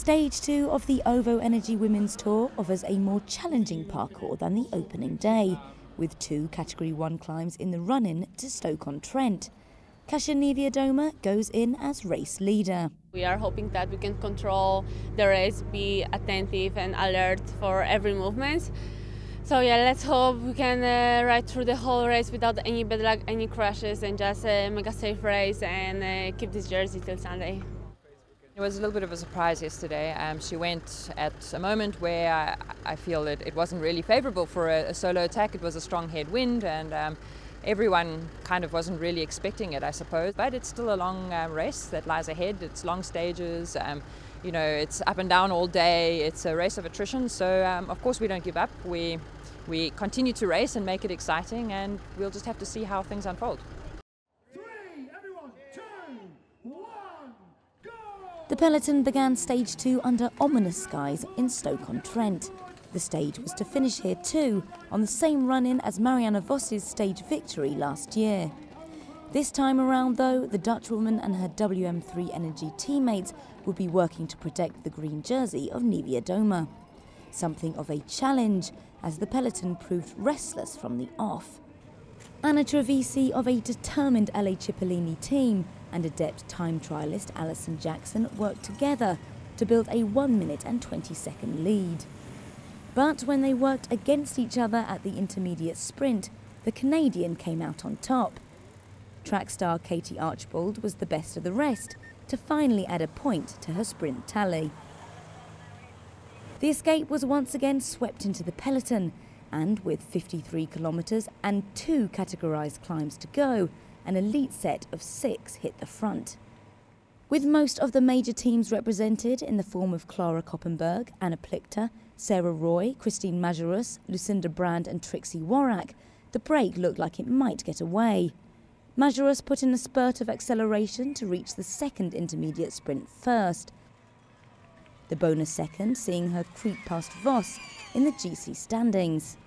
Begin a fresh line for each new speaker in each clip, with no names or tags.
Stage 2 of the OVO Energy Women's Tour offers a more challenging parcours than the opening day, with 2 Category 1 climbs in the run-in to Stoke-on-Trent. Kasia Niewiadoma goes in as race leader.
We are hoping that we can control the race, be attentive and alert for every movement. So yeah, let's hope we can ride through the whole race without any bad luck, any crashes, and just make a safe race and keep this jersey till Sunday.
It was a little bit of a surprise yesterday. She went at a moment where I feel that it wasn't really favourable for a solo attack. It was a strong headwind and everyone kind of wasn't really expecting it, I suppose. But it's still a long race that lies ahead. It's long stages, you know, it's up and down all day. It's a race of attrition, so of course we don't give up. We continue to race and make it exciting, and we'll just have to see how things unfold.
The peloton began Stage 2 under ominous skies in Stoke-on-Trent. The stage was to finish here too, on the same run-in as Marianne Vos's stage victory last year. This time around though, the Dutchwoman and her WM3 Energy teammates would be working to protect the green jersey of Niewiadoma. Something of a challenge, as the peloton proved restless from the off. Anna Trevisi of a determined LA Cipollini team and adept time trialist Alison Jackson worked together to build a 1 minute and 20-second lead. But when they worked against each other at the intermediate sprint, the Canadian came out on top. Track star Katie Archbold was the best of the rest to finally add a point to her sprint tally. The escape was once again swept into the peloton, and with 53 kilometres and 2 categorised climbs to go, an elite set of 6 hit the front. With most of the major teams represented in the form of Clara Koppenberg, Anna Plichter, Sarah Roy, Christine Majerus, Lucinda Brand and Trixie Worak, the break looked like it might get away. Majerus put in a spurt of acceleration to reach the second intermediate sprint first. The bonus second seeing her creep past Vos in the GC standings.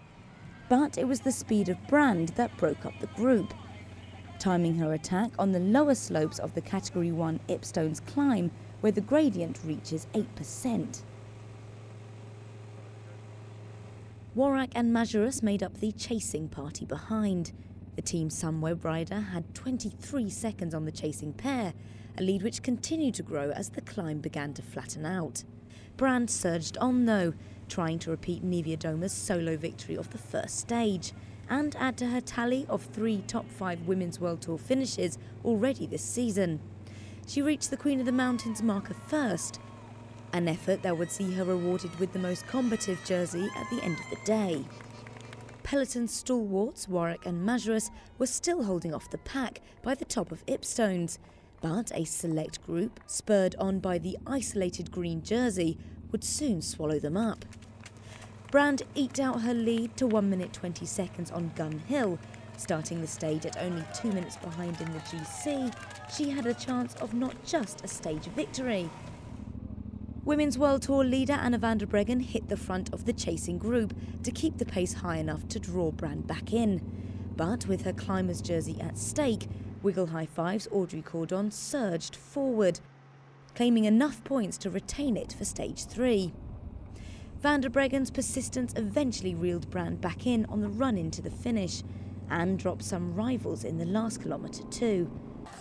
But it was the speed of Brand that broke up the group, timing her attack on the lower slopes of the Category 1 Ipstones climb, where the gradient reaches 8%. Worak and Majerus made up the chasing party behind. The Team Sunweb rider had 23 seconds on the chasing pair, a lead which continued to grow as the climb began to flatten out. Brand surged on though, trying to repeat Niewiadoma's solo victory of the first stage and add to her tally of 3 top 5 Women's World Tour finishes already this season. She reached the Queen of the Mountains marker first, an effort that would see her rewarded with the most combative jersey at the end of the day. Peloton stalwarts Worak and Majerus were still holding off the pack by the top of Ipstones, but a select group, spurred on by the isolated green jersey, would soon swallow them up. Brand eked out her lead to 1 minute 20 seconds on Gun Hill. Starting the stage at only 2 minutes behind in the GC, she had a chance of not just a stage victory. Women's World Tour leader Anna van der Breggen hit the front of the chasing group to keep the pace high enough to draw Brand back in. But with her climber's jersey at stake, Wiggle High Five's Audrey Cordon surged forward, claiming enough points to retain it for stage 3. Van der Breggen's persistence eventually reeled Brand back in on the run into the finish and dropped some rivals in the last kilometre too.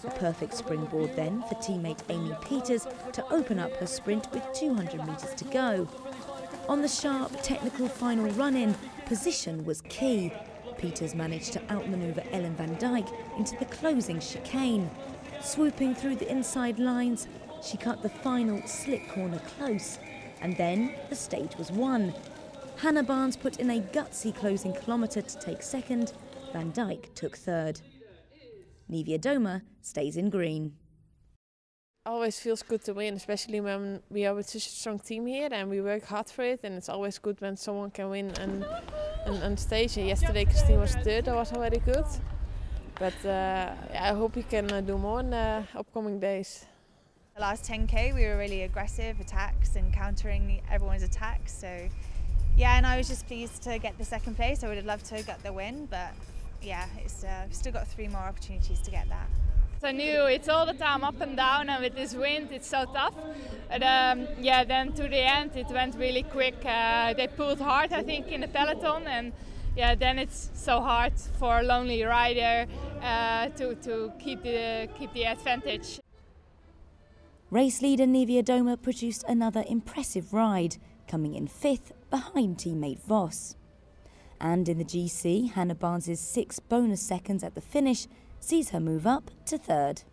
A perfect springboard then for teammate Amy Peters to open up her sprint with 200 metres to go. On the sharp, technical final run-in, position was key. Peters managed to outmaneuver Ellen van Dijk into the closing chicane. Swooping through the inside lines, she cut the final slick corner close. And then the stage was won. Hannah Barnes put in a gutsy closing kilometre to take second. Van Dijk took third. Niewiadoma stays in green.
Always feels good to win, especially when we are with such a strong team here and we work hard for it, and it's always good when someone can win on stage. And yesterday Christine was third, that was already good. But I hope we can do more in the upcoming days.
The last 10k we were really aggressive attacks and countering everyone's attacks, so yeah, and I was just pleased to get the second place. I would have loved to get the win, but yeah, it's still got 3 more opportunities to get that.
I knew it's all the time up and down, and with this wind it's so tough. But yeah, then to the end it went really quick. They pulled hard, I think, in the peloton, and yeah, then it's so hard for a lonely rider to keep the advantage.
Race leader Niewiadoma produced another impressive ride, coming in 5th behind teammate Vos. And in the GC, Hannah Barnes' 6 bonus seconds at the finish sees her move up to 3rd.